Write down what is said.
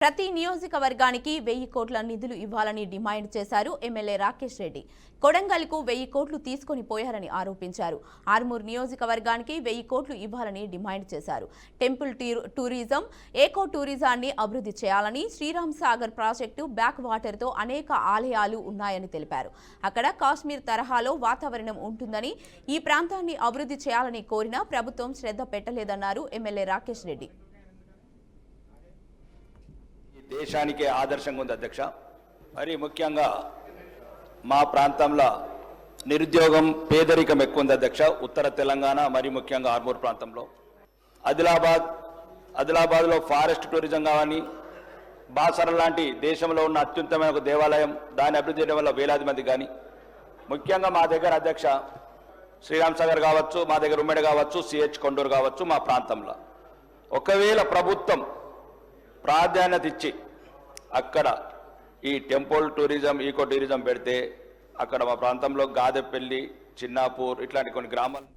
ప్రతి నియోజకవర్గానికి 1000 కోట్ల నిధులు ఇవ్వాలని డిమాండ్ చేశారు ఎమ్మెల్యే రాకేష్ రెడ్డి. కొడంగల్కు 1000 కోట్లు తీసుకొని పోయారని ఆరోపించారు. ఆర్మూర్ నియోజకవర్గానికి 1000 కోట్లు ఇవ్వాలని డిమాండ్ చేశారు. టెంపుల్ టూరిజం, ఏకో టూరిజాన్ని అభివృద్ధి చేయాలని, శ్రీరామ్ సాగర్ ప్రాజెక్టు బ్యాక్ వాటర్తో అనేక ఆలయాలు ఉన్నాయని తెలిపారు. అక్కడ కాశ్మీర్ తరహాలో వాతావరణం ఉంటుందని, ఈ ప్రాంతాన్ని అభివృద్ధి చేయాలని కోరినా ప్రభుత్వం శ్రద్ధ పెట్టలేదన్నారు ఎమ్మెల్యే రాకేష్ రెడ్డి. దేశానికే ఆదర్శంగా ఉంది అధ్యక్ష. మరి ముఖ్యంగా మా ప్రాంతంలో నిరుద్యోగం, పేదరికం ఎక్కువ ఉంది అధ్యక్ష. ఉత్తర తెలంగాణ మరి ముఖ్యంగా ఆర్మూర్ ప్రాంతంలో, ఆదిలాబాద్లో ఫారెస్ట్ టూరిజం కానీ, బాసర లాంటి దేశంలో ఉన్న అత్యుత్తమైన ఒక దేవాలయం, దాన్ని అభివృద్ధి చేయడం వల్ల వేలాది మంది కానీ, ముఖ్యంగా మా దగ్గర అధ్యక్ష శ్రీరామ్ సాగర్ కావచ్చు, మా దగ్గర ఉమ్మడి కావచ్చు, సిహెచ్ కొండూరు కావచ్చు, మా ప్రాంతంలో ఒకవేళ ప్రభుత్వం ప్రాధాన్యత ఇచ్చి అక్కడ ఈ టెంపుల్ టూరిజం, ఈకో టూరిజం పెడితే అక్కడ మా ప్రాంతంలో గాదెపల్లి, చిన్నాపూర్ ఇట్లాంటి కొన్ని గ్రామాలు